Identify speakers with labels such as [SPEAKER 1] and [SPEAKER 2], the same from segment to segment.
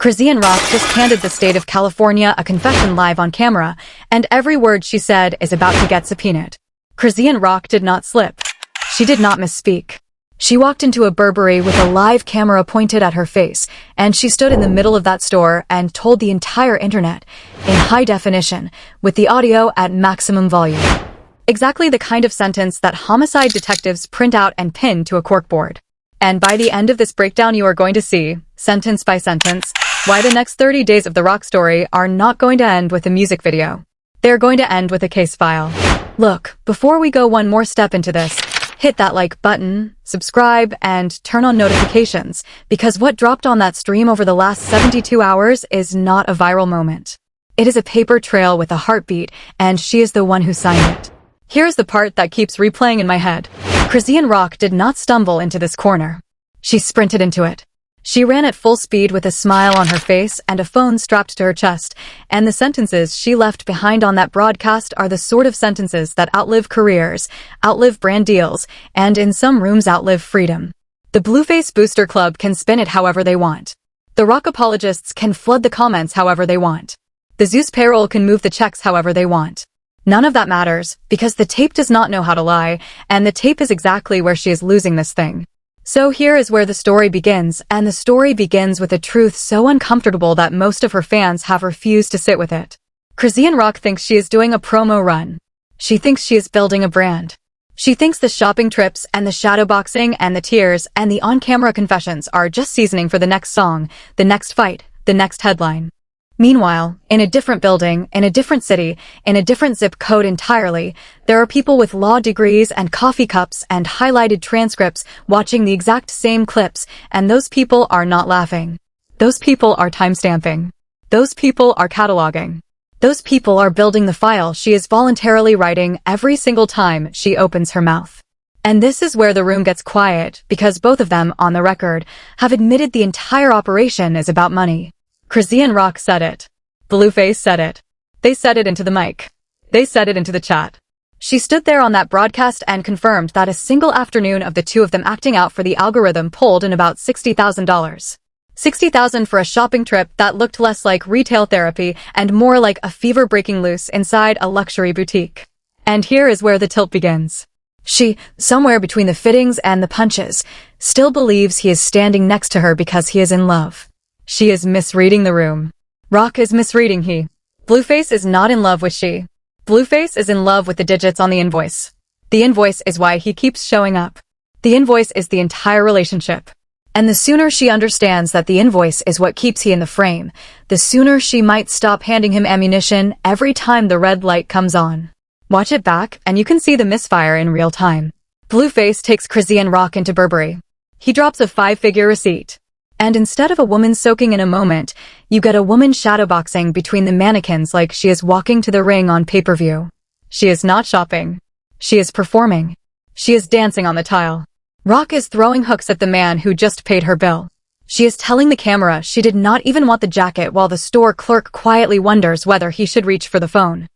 [SPEAKER 1] Chrisean Rock just handed the state of California a confession live on camera, and every word she said is about to get subpoenaed. Chrisean Rock did not slip. She did not misspeak. She walked into a Burberry with a live camera pointed at her face, and she stood in the middle of that store and told the entire internet, in high definition, with the audio at maximum volume. Exactly the kind of sentence that homicide detectives print out and pin to a corkboard. And by the end of this breakdown you are going to see, sentence by sentence, why the next 30 days of the Rock story are not going to end with a music video. They're going to end with a case file. Look, before we go one more step into this, hit that like button, subscribe, and turn on notifications, because what dropped on that stream over the last 72 hours is not a viral moment. It is a paper trail with a heartbeat, and she is the one who signed it. Here's the part that keeps replaying in my head. Chrisean Rock did not stumble into this corner. She sprinted into it. She ran at full speed with a smile on her face and a phone strapped to her chest, and the sentences she left behind on that broadcast are the sort of sentences that outlive careers, outlive brand deals, and in some rooms outlive freedom. The Blueface Booster Club can spin it however they want. The Rock apologists can flood the comments however they want. The Zeus payroll can move the checks however they want. None of that matters, because the tape does not know how to lie, and the tape is exactly where she is losing this thing. So here is where the story begins, and the story begins with a truth so uncomfortable that most of her fans have refused to sit with it. Chrisean Rock thinks she is doing a promo run. She thinks she is building a brand. She thinks the shopping trips and the shadowboxing and the tears and the on-camera confessions are just seasoning for the next song, the next fight, the next headline. Meanwhile, in a different building, in a different city, in a different zip code entirely, there are people with law degrees and coffee cups and highlighted transcripts watching the exact same clips, and those people are not laughing. Those people are timestamping. Those people are cataloging. Those people are building the file she is voluntarily writing every single time she opens her mouth. And this is where the room gets quiet, because both of them, on the record, have admitted the entire operation is about money. Chrisean Rock said it. Blueface said it. They said it into the mic. They said it into the chat. She stood there on that broadcast and confirmed that a single afternoon of the two of them acting out for the algorithm pulled in about $60,000. $60,000 for a shopping trip that looked less like retail therapy and more like a fever breaking loose inside a luxury boutique. And here is where the tilt begins. She, somewhere between the fittings and the punches, still believes he is standing next to her because he is in love. She is misreading the room. Rock is misreading he. Blueface is not in love with she. Blueface is in love with the digits on the invoice. The invoice is why he keeps showing up. The invoice is the entire relationship. And the sooner she understands that the invoice is what keeps he in the frame, the sooner she might stop handing him ammunition every time the red light comes on. Watch it back and you can see the misfire in real time. Blueface takes Chrisean Rock into Burberry. He drops a 5-figure receipt. And instead of a woman soaking in a moment, you get a woman shadowboxing between the mannequins like she is walking to the ring on pay-per-view. She is not shopping. She is performing. She is dancing on the tile. Rock is throwing hooks at the man who just paid her bill. She is telling the camera she did not even want the jacket while the store clerk quietly wonders whether he should reach for the phone.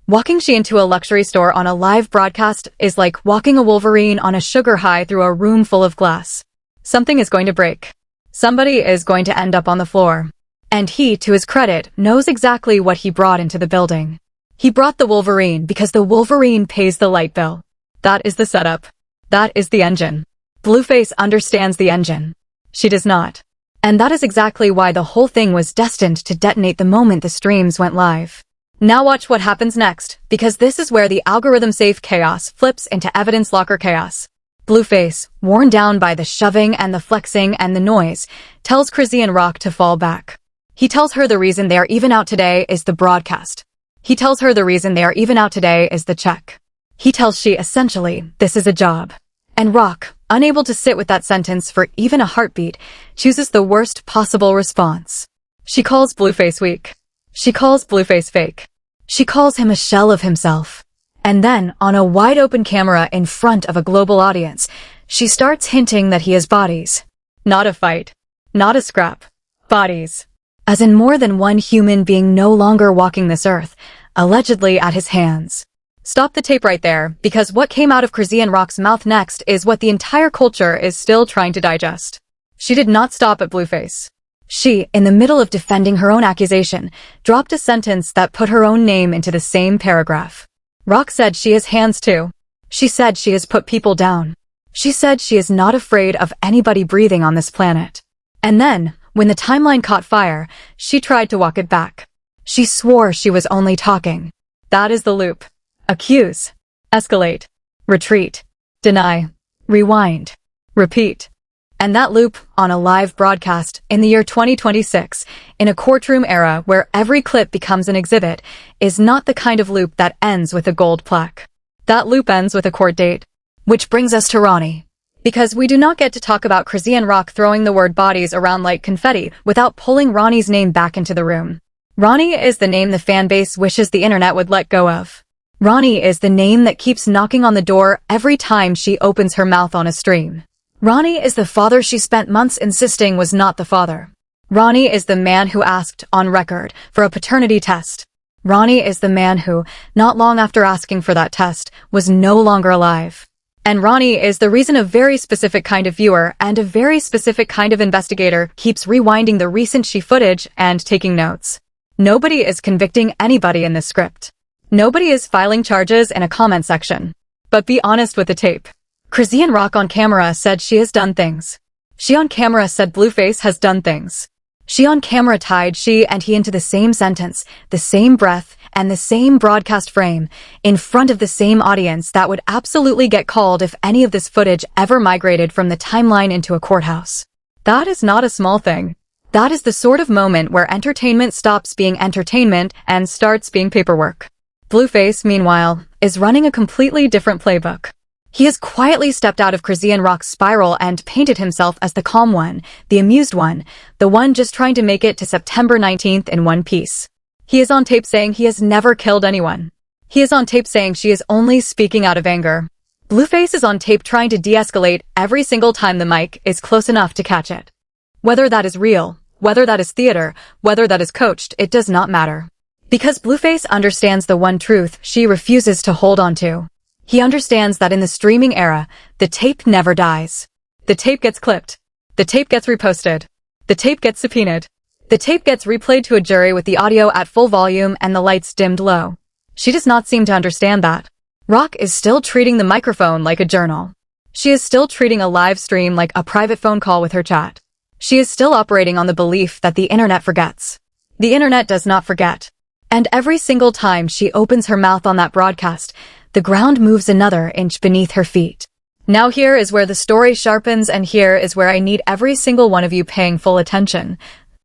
[SPEAKER 1] Walking she into a luxury store on a live broadcast is like walking a Wolverine on a sugar high through a room full of glass. Something is going to break. Somebody is going to end up on the floor. And he, to his credit, knows exactly what he brought into the building. He brought the Wolverine because the Wolverine pays the light bill. That is the setup. That is the engine. Blueface understands the engine. She does not. And that is exactly why the whole thing was destined to detonate the moment the streams went live. Now watch what happens next, because this is where the algorithm-safe chaos flips into evidence locker chaos. Blueface, worn down by the shoving and the flexing and the noise, tells Chrisean Rock to fall back. He tells her the reason they are even out today is the broadcast. He tells her the reason they are even out today is the check. He tells she essentially, this is a job. And Rock, unable to sit with that sentence for even a heartbeat, chooses the worst possible response. She calls Blueface weak. She calls Blueface fake. She calls him a shell of himself. And then, on a wide-open camera in front of a global audience, she starts hinting that he has bodies. Not a fight. Not a scrap. Bodies. As in more than one human being no longer walking this earth, allegedly at his hands. Stop the tape right there, because what came out of Chrisean Rock's mouth next is what the entire culture is still trying to digest. She did not stop at Blueface. She, in the middle of defending her own accusation, dropped a sentence that put her own name into the same paragraph. Rock said she has hands too. She said she has put people down. She said she is not afraid of anybody breathing on this planet. And then, when the timeline caught fire, she tried to walk it back. She swore she was only talking. That is the loop. Accuse. Escalate. Retreat. Deny. Rewind. Repeat. And that loop, on a live broadcast, in the year 2026, in a courtroom era where every clip becomes an exhibit, is not the kind of loop that ends with a gold plaque. That loop ends with a court date. Which brings us to Ronnie. Because we do not get to talk about Chrisean Rock throwing the word bodies around like confetti without pulling Ronnie's name back into the room. Ronnie is the name the fanbase wishes the internet would let go of. Ronnie is the name that keeps knocking on the door every time she opens her mouth on a stream. Ronnie is the father she spent months insisting was not the father. Ronnie is the man who asked, on record, for a paternity test. Ronnie is the man who, not long after asking for that test, was no longer alive. And Ronnie is the reason a very specific kind of viewer and a very specific kind of investigator keeps rewinding the recent she footage and taking notes. Nobody is convicting anybody in this script. Nobody is filing charges in a comment section. But be honest with the tape. Chrisean Rock on camera said she has done things. She on camera said Blueface has done things. She on camera tied she and he into the same sentence, the same breath, and the same broadcast frame, in front of the same audience that would absolutely get called if any of this footage ever migrated from the timeline into a courthouse. That is not a small thing. That is the sort of moment where entertainment stops being entertainment and starts being paperwork. Blueface, meanwhile, is running a completely different playbook. He has quietly stepped out of Chrisean Rock's spiral and painted himself as the calm one, the amused one, the one just trying to make it to September 19th in one piece. He is on tape saying he has never killed anyone. He is on tape saying she is only speaking out of anger. Blueface is on tape trying to de-escalate every single time the mic is close enough to catch it. Whether that is real, whether that is theater, whether that is coached, it does not matter. Because Blueface understands the one truth she refuses to hold on to. He understands that in the streaming era, the tape never dies. The tape gets clipped. The tape gets reposted. The tape gets subpoenaed. The tape gets replayed to a jury with the audio at full volume and the lights dimmed low. She does not seem to understand that. Rock is still treating the microphone like a journal. She is still treating a live stream like a private phone call with her chat. She is still operating on the belief that the internet forgets. The internet does not forget. And every single time she opens her mouth on that broadcast, the ground moves another inch beneath her feet. Now here is where the story sharpens, and here is where I need every single one of you paying full attention.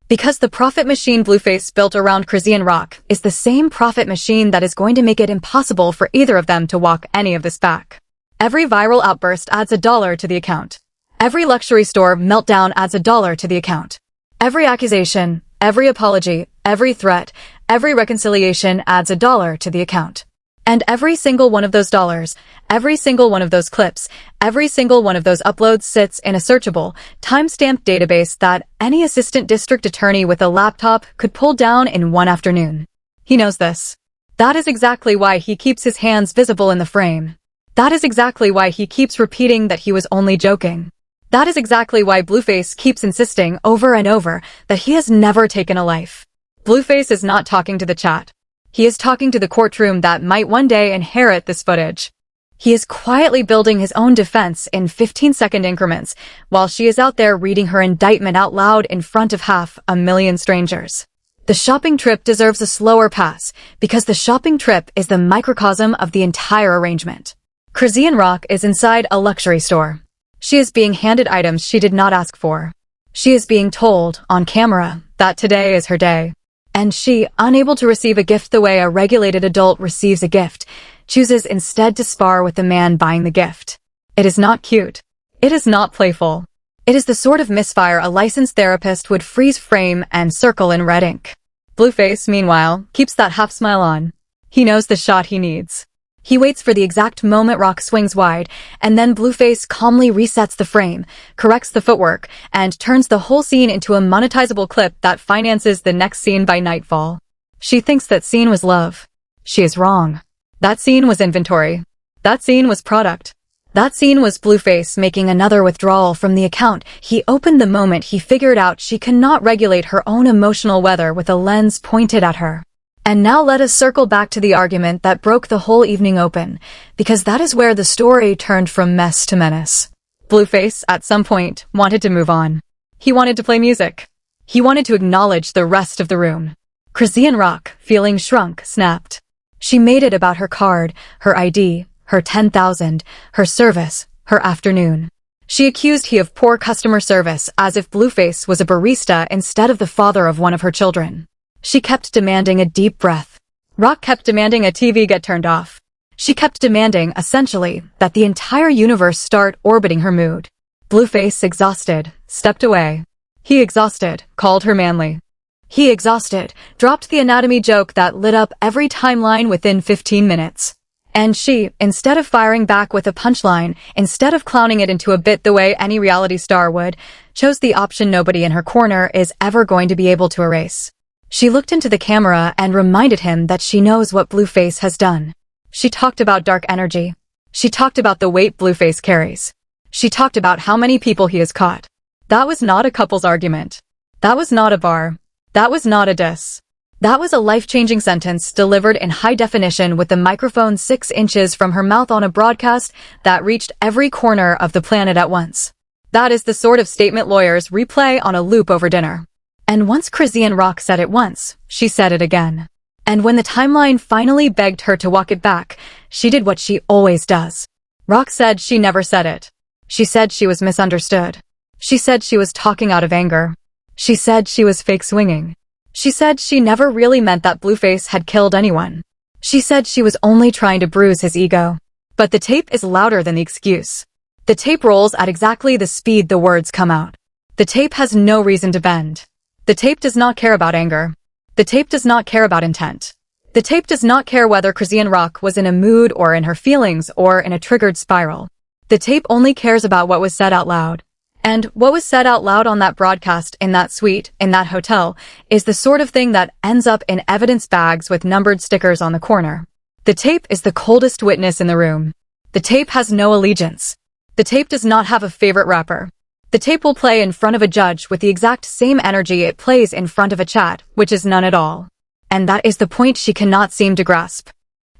[SPEAKER 1] Because the profit machine Blueface built around Chrisean Rock is the same profit machine that is going to make it impossible for either of them to walk any of this back. Every viral outburst adds $1 to the account. Every luxury store meltdown adds $1 to the account. Every accusation, every apology, every threat, every reconciliation adds $1 to the account. And every single one of those dollars, every single one of those clips, every single one of those uploads sits in a searchable, time-stamped database that any assistant district attorney with a laptop could pull down in one afternoon. He knows this. That is exactly why he keeps his hands visible in the frame. That is exactly why he keeps repeating that he was only joking. That is exactly why Blueface keeps insisting over and over that he has never taken a life. Blueface is not talking to the chat. He is talking to the courtroom that might one day inherit this footage. He is quietly building his own defense in 15-second increments, while she is out there reading her indictment out loud in front of 500,000 strangers. The shopping trip deserves a slower pass, because the shopping trip is the microcosm of the entire arrangement. Chrisean Rock is inside a luxury store. She is being handed items she did not ask for. She is being told, on camera, that today is her day. And she, unable to receive a gift the way a regulated adult receives a gift, chooses instead to spar with the man buying the gift. It is not cute. It is not playful. It is the sort of misfire a licensed therapist would freeze frame and circle in red ink. Blueface, meanwhile, keeps that half smile on. He knows the shot he needs. He waits for the exact moment Rock swings wide, and then Blueface calmly resets the frame, corrects the footwork, and turns the whole scene into a monetizable clip that finances the next scene by nightfall. She thinks that scene was love. She is wrong. That scene was inventory. That scene was product. That scene was Blueface making another withdrawal from the account he opened the moment he figured out she cannot regulate her own emotional weather with a lens pointed at her. And now let us circle back to the argument that broke the whole evening open, because that is where the story turned from mess to menace. Blueface, at some point, wanted to move on. He wanted to play music. He wanted to acknowledge the rest of the room. Chrisean Rock, feeling shrunk, snapped. She made it about her card, her ID, her 10,000, her service, her afternoon. She accused he of poor customer service as if Blueface was a barista instead of the father of one of her children. She kept demanding a deep breath. Rock kept demanding a TV get turned off. She kept demanding, essentially, that the entire universe start orbiting her mood. Blueface, exhausted, stepped away. He, exhausted, called her manly. He, exhausted, dropped the anatomy joke that lit up every timeline within 15 minutes. And she, instead of firing back with a punchline, instead of clowning it into a bit the way any reality star would, chose the option nobody in her corner is ever going to be able to erase. She looked into the camera and reminded him that she knows what Blueface has done. She talked about dark energy. She talked about the weight Blueface carries. She talked about how many people he has caught. That was not a couple's argument. That was not a bar. That was not a diss. That was a life-changing sentence delivered in high definition with the microphone 6 inches from her mouth on a broadcast that reached every corner of the planet at once. That is the sort of statement lawyers replay on a loop over dinner. And once Chrisean Rock said it once, she said it again. And when the timeline finally begged her to walk it back, she did what she always does. Rock said she never said it. She said she was misunderstood. She said she was talking out of anger. She said she was fake swinging. She said she never really meant that Blueface had killed anyone. She said she was only trying to bruise his ego. But the tape is louder than the excuse. The tape rolls at exactly the speed the words come out. The tape has no reason to bend. The tape does not care about anger. The tape does not care about intent. The tape does not care whether Chrisean Rock was in a mood or in her feelings or in a triggered spiral. The tape only cares about what was said out loud. And what was said out loud on that broadcast, in that suite, in that hotel, is the sort of thing that ends up in evidence bags with numbered stickers on the corner. The tape is the coldest witness in the room. The tape has no allegiance. The tape does not have a favorite rapper. The tape will play in front of a judge with the exact same energy it plays in front of a chat, which is none at all. And that is the point she cannot seem to grasp.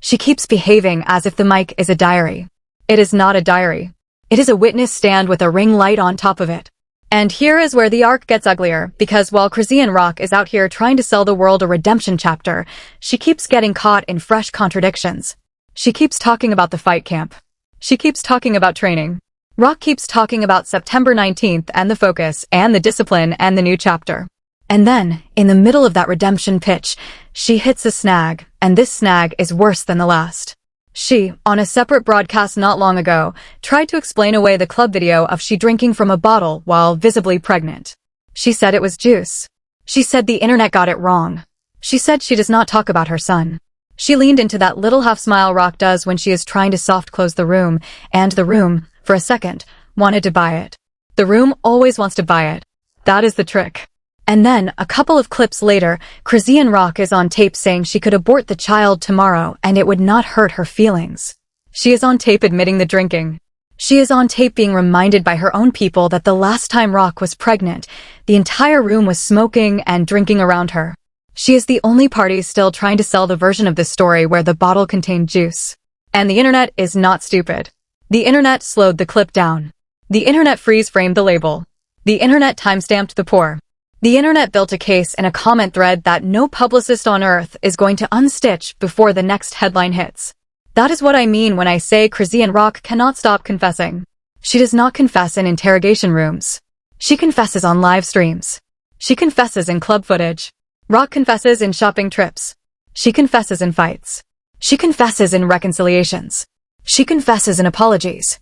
[SPEAKER 1] She keeps behaving as if the mic is a diary. It is not a diary. It is a witness stand with a ring light on top of it. And here is where the arc gets uglier, because while Chrisean Rock is out here trying to sell the world a redemption chapter, she keeps getting caught in fresh contradictions. She keeps talking about the fight camp. She keeps talking about training. Rock keeps talking about September 19th and the focus and the discipline and the new chapter. And then, in the middle of that redemption pitch, she hits a snag, and this snag is worse than the last. She, on a separate broadcast not long ago, tried to explain away the club video of she drinking from a bottle while visibly pregnant. She said it was juice. She said the internet got it wrong. She said she does not talk about her son. She leaned into that little half-smile Rock does when she is trying to soft-close the room, and the room, for a second, wanted to buy it. The room always wants to buy it. That is the trick. And then, a couple of clips later, Chrisean Rock is on tape saying she could abort the child tomorrow and it would not hurt her feelings. She is on tape admitting the drinking. She is on tape being reminded by her own people that the last time Rock was pregnant, the entire room was smoking and drinking around her. She is the only party still trying to sell the version of this story where the bottle contained juice. And the internet is not stupid. The internet slowed the clip down. The internet freeze-framed the label. The internet timestamped the pour. The internet built a case in a comment thread that no publicist on earth is going to unstitch before the next headline hits. That is what I mean when I say Chrisean Rock cannot stop confessing. She does not confess in interrogation rooms. She confesses on live streams. She confesses in club footage. Rock confesses in shopping trips. She confesses in fights. She confesses in reconciliations. She confesses in apologies.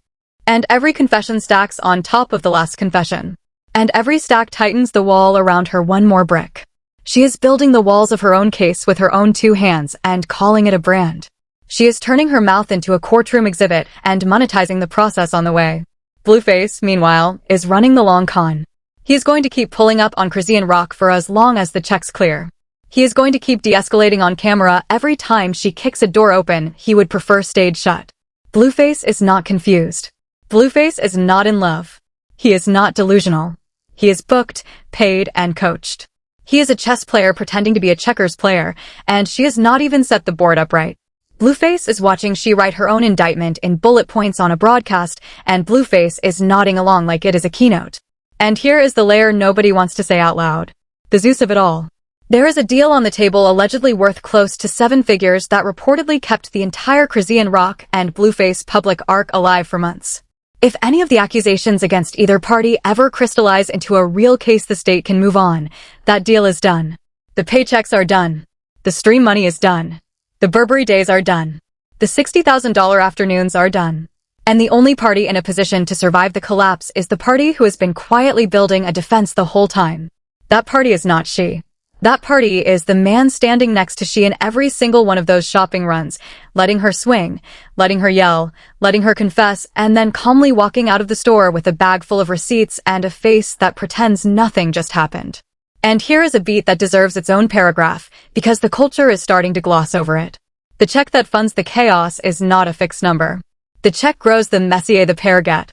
[SPEAKER 1] And every confession stacks on top of the last confession. And every stack tightens the wall around her one more brick. She is building the walls of her own case with her own 2 hands and calling it a brand. She is turning her mouth into a courtroom exhibit and monetizing the process on the way. Blueface, meanwhile, is running the long con. He is going to keep pulling up on Chrisean Rock for as long as the checks clear. He is going to keep de-escalating on camera every time she kicks a door open he would prefer stayed shut. Blueface is not confused. Blueface is not in love. He is not delusional. He is booked, paid, and coached. He is a chess player pretending to be a checkers player, and she has not even set the board up right. Blueface is watching she write her own indictment in bullet points on a broadcast, and Blueface is nodding along like it is a keynote. And here is the layer nobody wants to say out loud. The Zeus of it all. There is a deal on the table allegedly worth close to 7 figures that reportedly kept the entire Chrisean Rock and Blueface public arc alive for months. If any of the accusations against either party ever crystallize into a real case, the state can move on. That deal is done. The paychecks are done. The stream money is done. The Burberry days are done. The $60,000 afternoons are done. And the only party in a position to survive the collapse is the party who has been quietly building a defense the whole time. That party is not she. That party is the man standing next to she in every single one of those shopping runs, letting her swing, letting her yell, letting her confess, and then calmly walking out of the store with a bag full of receipts and a face that pretends nothing just happened. And here is a beat that deserves its own paragraph, because the culture is starting to gloss over it. The check that funds the chaos is not a fixed number. The check grows the messier the pair get.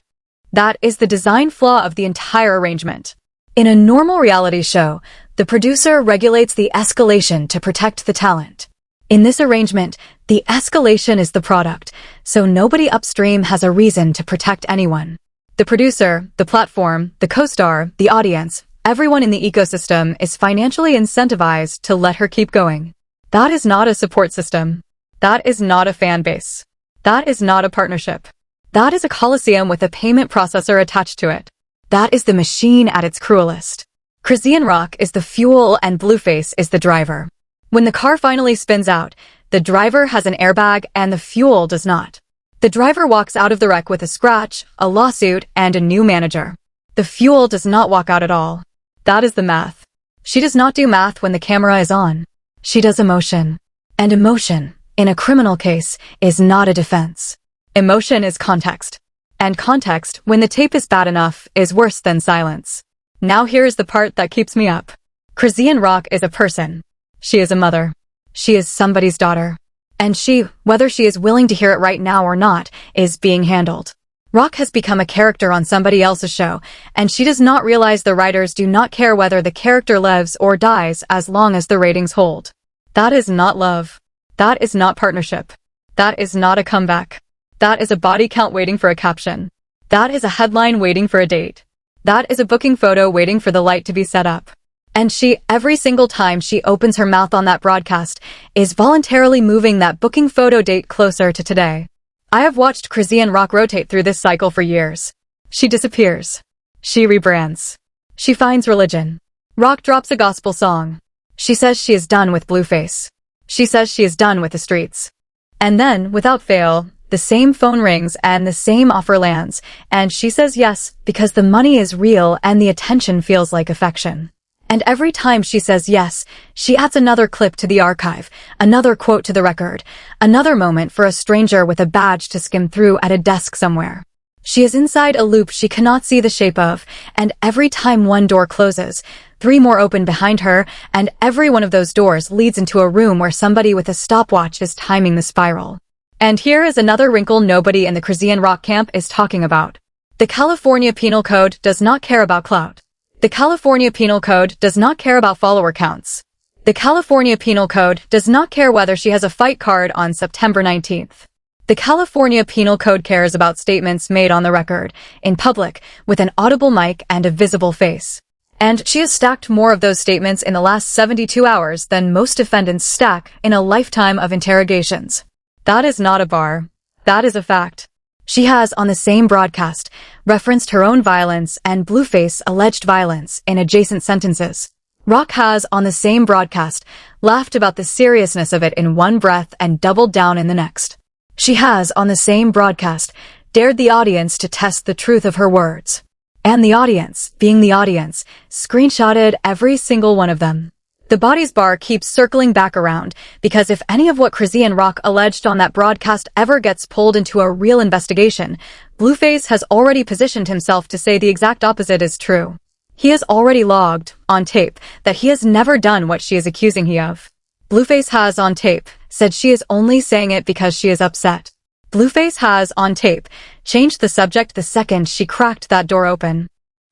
[SPEAKER 1] That is the design flaw of the entire arrangement. In a normal reality show, the producer regulates the escalation to protect the talent. In this arrangement, the escalation is the product, so nobody upstream has a reason to protect anyone. The producer, the platform, the co-star, the audience, everyone in the ecosystem is financially incentivized to let her keep going. That is not a support system. That is not a fan base. That is not a partnership. That is a coliseum with a payment processor attached to it. That is the machine at its cruelest. Chrisean Rock is the fuel and Blueface is the driver. When the car finally spins out, the driver has an airbag and the fuel does not. The driver walks out of the wreck with a scratch, a lawsuit, and a new manager. The fuel does not walk out at all. That is the math. She does not do math when the camera is on. She does emotion. And emotion, in a criminal case, is not a defense. Emotion is context. And context, when the tape is bad enough, is worse than silence. Now here is the part that keeps me up. Chrisean Rock is a person. She is a mother. She is somebody's daughter. And she, whether she is willing to hear it right now or not, is being handled. Rock has become a character on somebody else's show, and she does not realize the writers do not care whether the character lives or dies as long as the ratings hold. That is not love. That is not partnership. That is not a comeback. That is a body count waiting for a caption. That is a headline waiting for a date. That is a booking photo waiting for the light to be set up. And she, every single time she opens her mouth on that broadcast, is voluntarily moving that booking photo date closer to today. I have watched Chrisean Rock rotate through this cycle for years. She disappears. She rebrands. She finds religion. Rock drops a gospel song. She says she is done with Blueface. She says she is done with the streets. And then, without fail, the same phone rings and the same offer lands, and she says yes because the money is real and the attention feels like affection. And every time she says yes, she adds another clip to the archive, another quote to the record, another moment for a stranger with a badge to skim through at a desk somewhere. She is inside a loop she cannot see the shape of, and every time one door closes, 3 more open behind her, and every one of those doors leads into a room where somebody with a stopwatch is timing the spiral. And here is another wrinkle nobody in the Chrisean Rock camp is talking about. The California Penal Code does not care about clout. The California Penal Code does not care about follower counts. The California Penal Code does not care whether she has a fight card on September 19th. The California Penal Code cares about statements made on the record, in public, with an audible mic and a visible face. And she has stacked more of those statements in the last 72 hours than most defendants stack in a lifetime of interrogations. That is not a bar. That is a fact. She has, on the same broadcast, referenced her own violence and Blueface alleged violence in adjacent sentences. Rock has, on the same broadcast, laughed about the seriousness of it in one breath and doubled down in the next. She has, on the same broadcast, dared the audience to test the truth of her words. And the audience, being the audience, screenshotted every single one of them. The bodies bar keeps circling back around, because if any of what Chrisean Rock alleged on that broadcast ever gets pulled into a real investigation, Blueface has already positioned himself to say the exact opposite is true. He has already logged, on tape, that he has never done what she is accusing he of. Blueface has, on tape, said she is only saying it because she is upset. Blueface has, on tape, changed the subject the second she cracked that door open.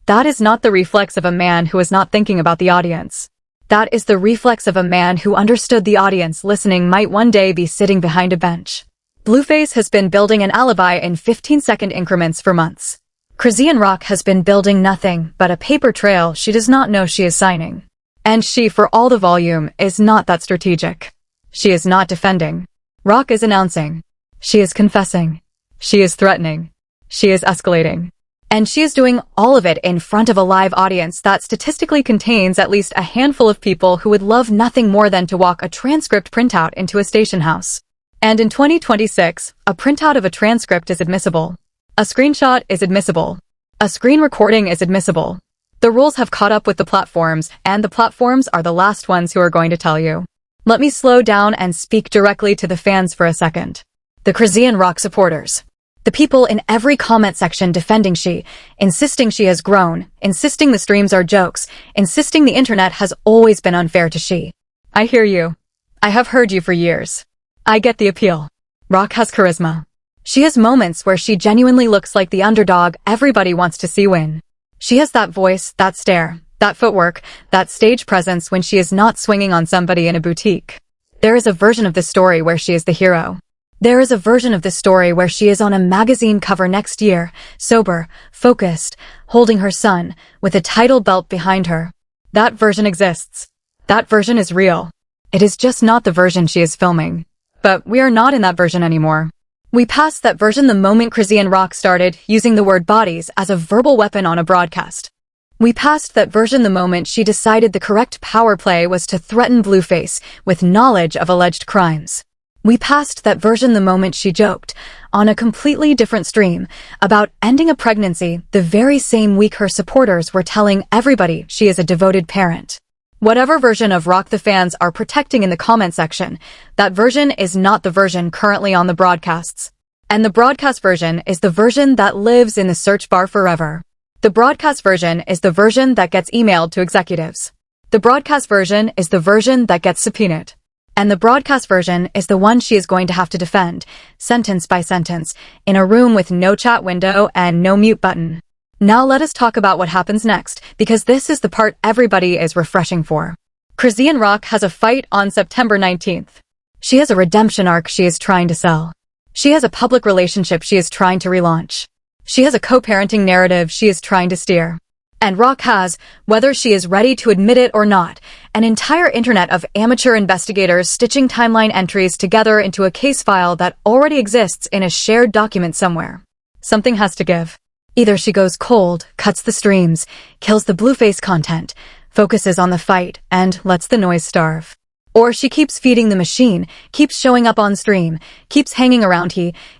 [SPEAKER 1] That is not the reflex of a man who is not thinking about the audience. That is the reflex of a man who understood the audience listening might one day be sitting behind a bench. Blueface has been building an alibi in 15-second increments for months. Chrisean Rock has been building nothing but a paper trail she does not know she is signing. And she, for all the volume, is not that strategic. She is not defending. Rock is announcing. She is confessing. She is threatening. She is escalating. And she is doing all of it in front of a live audience that statistically contains at least a handful of people who would love nothing more than to walk a transcript printout into a station house. And in 2026, a printout of a transcript is admissible. A screenshot is admissible. A screen recording is admissible. The rules have caught up with the platforms, and the platforms are the last ones who are going to tell you. Let me slow down and speak directly to the fans for a second. The Chrisean Rock supporters. The people in every comment section defending she, insisting she has grown, insisting the streams are jokes, insisting the internet has always been unfair to she. I hear you. I have heard you for years. I get the appeal. Rock has charisma. She has moments where she genuinely looks like the underdog everybody wants to see win. She has that voice, that stare, that footwork, that stage presence when she is not swinging on somebody in a boutique. There is a version of this story where she is the hero. There is a version of this story where she is on a magazine cover next year, sober, focused, holding her son, with a title belt behind her. That version exists. That version is real. It is just not the version she is filming. But we are not in that version anymore. We passed that version the moment Chrisean Rock started using the word bodies as a verbal weapon on a broadcast. We passed that version the moment she decided the correct power play was to threaten Blueface with knowledge of alleged crimes. We passed that version the moment she joked, on a completely different stream, about ending a pregnancy the very same week her supporters were telling everybody she is a devoted parent. Whatever version of Rock the fans are protecting in the comment section, that version is not the version currently on the broadcasts. And the broadcast version is the version that lives in the search bar forever. The broadcast version is the version that gets emailed to executives. The broadcast version is the version that gets subpoenaed. And the broadcast version is the one she is going to have to defend, sentence by sentence, in a room with no chat window and no mute button. Now let us talk about what happens next, because this is the part everybody is refreshing for. Chrisean Rock has a fight on September 19th. She has a redemption arc she is trying to sell. She has a public relationship she is trying to relaunch. She has a co-parenting narrative she is trying to steer. And Rock has, whether she is ready to admit it or not, an entire internet of amateur investigators stitching timeline entries together into a case file that already exists in a shared document somewhere. Something has to give. Either she goes cold, cuts the streams, kills the Blueface content, focuses on the fight, and lets the noise starve. Or she keeps feeding the machine, keeps showing up on stream, keeps hanging around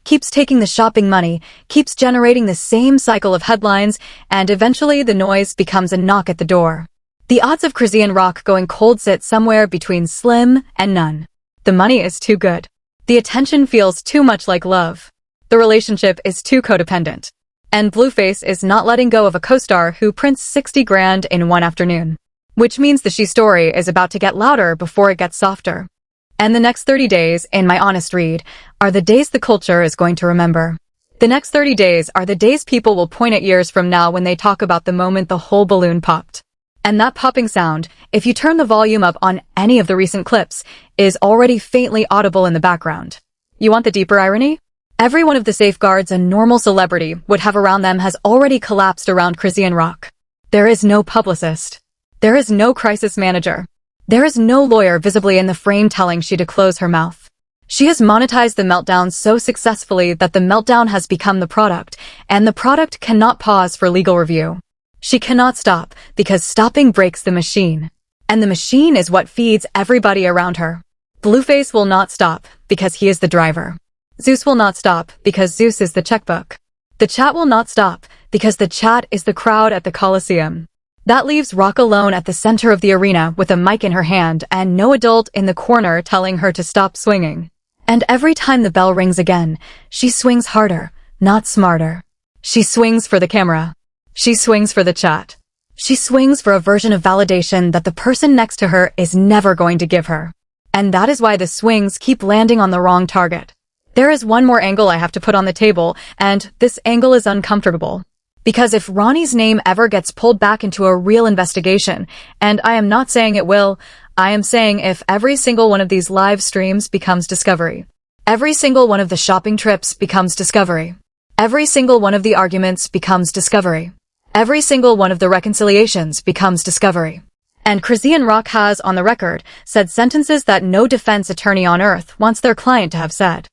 [SPEAKER 1] keeps taking the shopping money, keeps generating the same cycle of headlines, and eventually the noise becomes a knock at the door. The odds of Chrisean Rock going cold sit somewhere between slim and none. The money is too good. The attention feels too much like love. The relationship is too codependent. And Blueface is not letting go of a co-star who prints 60 grand in one afternoon. Which means the she story is about to get louder before it gets softer. And the next 30 days, in my honest read, are the days the culture is going to remember. The next 30 days are the days people will point at years from now when they talk about the moment the whole balloon popped. And that popping sound, if you turn the volume up on any of the recent clips, is already faintly audible in the background. You want the deeper irony? Every one of the safeguards a normal celebrity would have around them has already collapsed around Chrisean Rock. There is no publicist. There is no crisis manager. There is no lawyer visibly in the frame telling she to close her mouth. She has monetized the meltdown so successfully that the meltdown has become the product, and the product cannot pause for legal review. She cannot stop, because stopping breaks the machine. And the machine is what feeds everybody around her. Blueface will not stop, because he is the driver. Zeus will not stop, because Zeus is the checkbook. The chat will not stop, because the chat is the crowd at the Coliseum. That leaves Rock alone at the center of the arena with a mic in her hand and no adult in the corner telling her to stop swinging. And every time the bell rings again, she swings harder, not smarter. She swings for the camera. She swings for the chat. She swings for a version of validation that the person next to her is never going to give her. And that is why the swings keep landing on the wrong target. There is one more angle I have to put on the table, and this angle is uncomfortable. Because if Ronnie's name ever gets pulled back into a real investigation, and I am not saying it will, I am saying if every single one of these live streams becomes discovery. Every single one of the shopping trips becomes discovery. Every single one of the arguments becomes discovery. Every single one of the reconciliations becomes discovery. And Chrisean Rock has, on the record, said sentences that no defense attorney on earth wants their client to have said.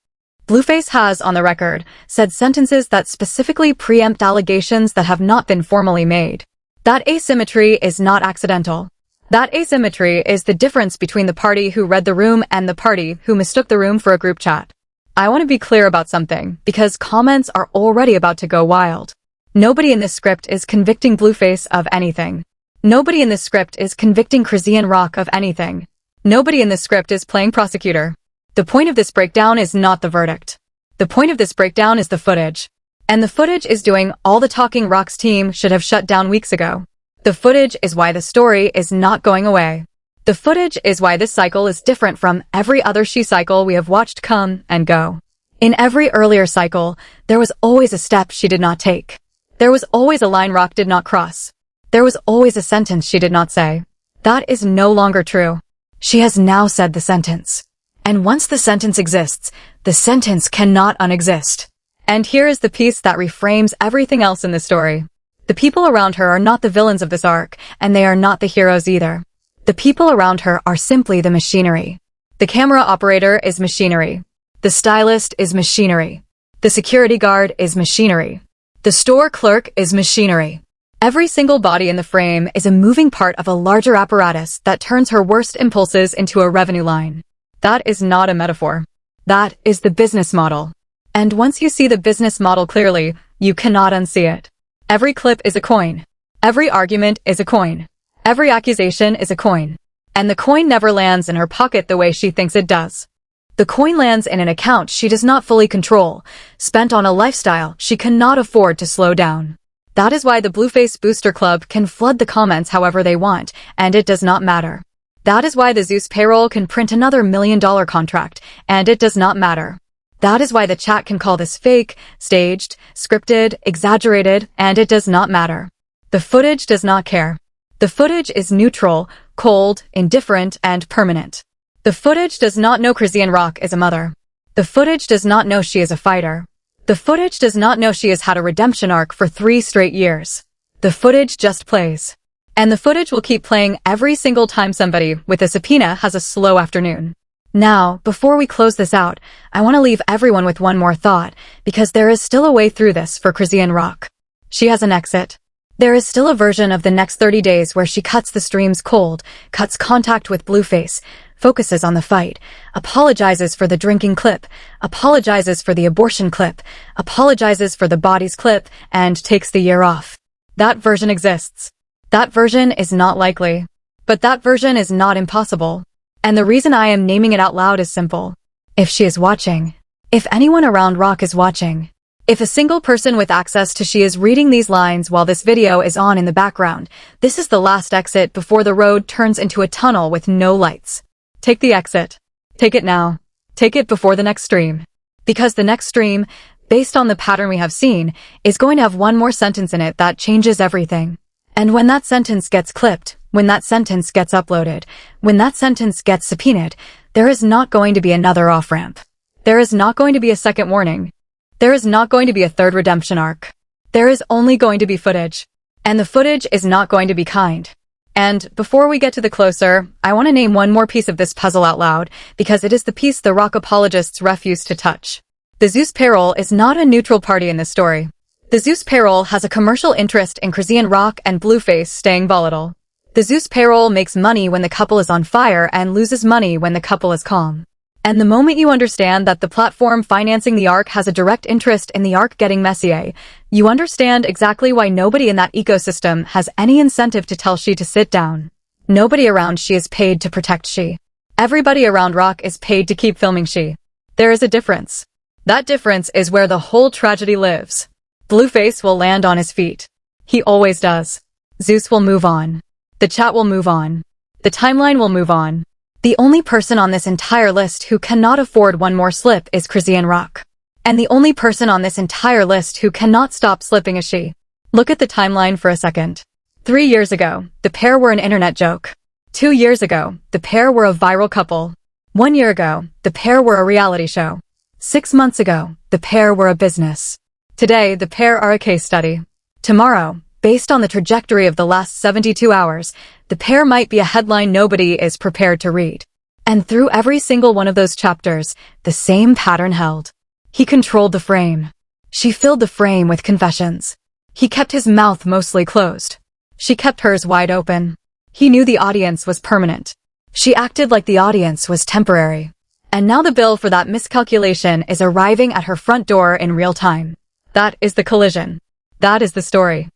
[SPEAKER 1] Blueface has, on the record, said sentences that specifically preempt allegations that have not been formally made. That asymmetry is not accidental. That asymmetry is the difference between the party who read the room and the party who mistook the room for a group chat. I want to be clear about something, because comments are already about to go wild. Nobody in this script is convicting Blueface of anything. Nobody in this script is convicting Chrisean Rock of anything. Nobody in this script is playing prosecutor. The point of this breakdown is not the verdict. The point of this breakdown is the footage. And the footage is doing all the talking Rock's team should have shut down weeks ago. The footage is why the story is not going away. The footage is why this cycle is different from every other she cycle we have watched come and go. In every earlier cycle, there was always a step she did not take. There was always a line Rock did not cross. There was always a sentence she did not say. That is no longer true. She has now said the sentence. And once the sentence exists, the sentence cannot unexist. And here is the piece that reframes everything else in the story. The people around her are not the villains of this arc, and they are not the heroes either. The people around her are simply the machinery. The camera operator is machinery. The stylist is machinery. The security guard is machinery. The store clerk is machinery. Every single body in the frame is a moving part of a larger apparatus that turns her worst impulses into a revenue line. That is not a metaphor. That is the business model. And once you see the business model clearly, you cannot unsee it. Every clip is a coin. Every argument is a coin. Every accusation is a coin. And the coin never lands in her pocket the way she thinks it does. The coin lands in an account she does not fully control, spent on a lifestyle she cannot afford to slow down. That is why the Blueface Booster Club can flood the comments however they want, and it does not matter. That is why the Zeus payroll can print another $1 million contract, and it does not matter. That is why the chat can call this fake, staged, scripted, exaggerated, and it does not matter. The footage does not care. The footage is neutral, cold, indifferent, and permanent. The footage does not know Chrisean Rock is a mother. The footage does not know she is a fighter. The footage does not know she has had a redemption arc for 3 straight years. The footage just plays. And the footage will keep playing every single time somebody with a subpoena has a slow afternoon. Now, before we close this out, I want to leave everyone with one more thought, because there is still a way through this for Chrisean Rock. She has an exit. There is still a version of the next 30 days where she cuts the streams cold, cuts contact with Blueface, focuses on the fight, apologizes for the drinking clip, apologizes for the abortion clip, apologizes for the bodies clip, and takes the year off. That version exists. That version is not likely. But that version is not impossible. And the reason I am naming it out loud is simple. If she is watching, if anyone around Rock is watching, if a single person with access to she is reading these lines while this video is on in the background, this is the last exit before the road turns into a tunnel with no lights. Take the exit. Take it now. Take it before the next stream. Because the next stream, based on the pattern we have seen, is going to have one more sentence in it that changes everything. And when that sentence gets clipped, when that sentence gets uploaded, when that sentence gets subpoenaed, there is not going to be another off-ramp. There is not going to be a second warning. There is not going to be a third redemption arc. There is only going to be footage. And the footage is not going to be kind. And before we get to the closer, I want to name one more piece of this puzzle out loud, because it is the piece the Rock apologists refuse to touch. The Zeus payroll is not a neutral party in this story. The Zeus payroll has a commercial interest in Chrisean Rock and Blueface staying volatile. The Zeus payroll makes money when the couple is on fire and loses money when the couple is calm. And the moment you understand that the platform financing the arc has a direct interest in the arc getting messier, you understand exactly why nobody in that ecosystem has any incentive to tell she to sit down. Nobody around she is paid to protect she. Everybody around Rock is paid to keep filming she. There is a difference. That difference is where the whole tragedy lives. Blueface will land on his feet. He always does. Zeus will move on. The chat will move on. The timeline will move on. The only person on this entire list who cannot afford one more slip is Chrisean Rock. And the only person on this entire list who cannot stop slipping is she. Look at the timeline for a second. 3 years ago, the pair were an internet joke. 2 years ago, the pair were a viral couple. 1 year ago, the pair were a reality show. 6 months ago, the pair were a business. Today, the pair are a case study. Tomorrow, based on the trajectory of the last 72 hours, the pair might be a headline nobody is prepared to read. And through every single one of those chapters, the same pattern held. He controlled the frame. She filled the frame with confessions. He kept his mouth mostly closed. She kept hers wide open. He knew the audience was permanent. She acted like the audience was temporary. And now the bill for that miscalculation is arriving at her front door in real time. That is the collision. That is the story.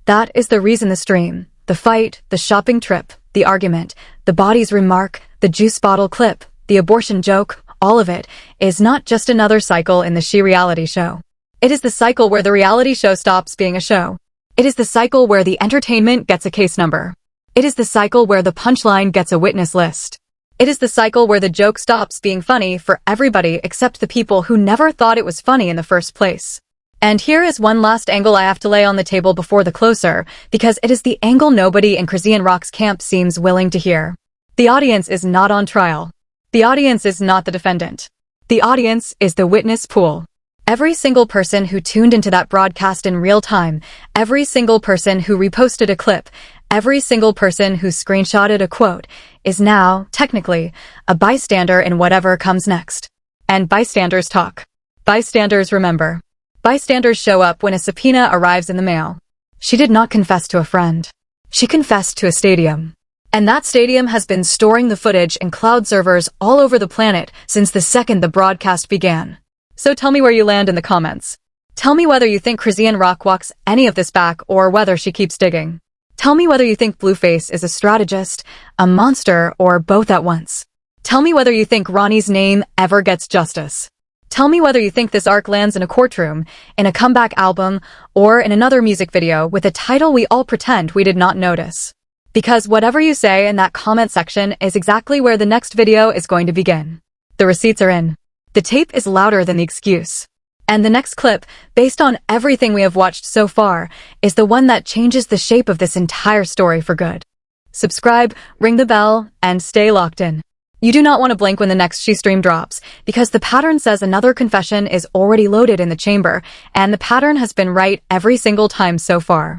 [SPEAKER 1] That is the reason the stream, the fight, the shopping trip, the argument, the body's remark, the juice bottle clip, the abortion joke, all of it is not just another cycle in the She reality show. It is the cycle where the reality show stops being a show. It is the cycle where the entertainment gets a case number. It is the cycle where the punchline gets a witness list. It is the cycle where the joke stops being funny for everybody except the people who never thought it was funny in the first place. And here is one last angle I have to lay on the table before the closer, because it is the angle nobody in Chrisean Rock's camp seems willing to hear. The audience is not on trial. The audience is not the defendant. The audience is the witness pool. Every single person who tuned into that broadcast in real time, every single person who reposted a clip, every single person who screenshotted a quote, is now, technically, a bystander in whatever comes next. And bystanders talk. Bystanders remember. Bystanders show up when a subpoena arrives in the mail. She did not confess to a friend. She confessed to a stadium. And that stadium has been storing the footage in cloud servers all over the planet since the second the broadcast began. So tell me where you land in the comments. Tell me whether you think Chrisean Rock walks any of this back or whether she keeps digging. Tell me whether you think Blueface is a strategist, a monster, or both at once. Tell me whether you think Ronnie's name ever gets justice. Tell me whether you think this arc lands in a courtroom, in a comeback album, or in another music video with a title we all pretend we did not notice. Because whatever you say in that comment section is exactly where the next video is going to begin. The receipts are in. The tape is louder than the excuse. And the next clip, based on everything we have watched so far, is the one that changes the shape of this entire story for good. Subscribe, ring the bell, and stay locked in. You do not want to blink when the next She stream drops, because the pattern says another confession is already loaded in the chamber, and the pattern has been right every single time so far.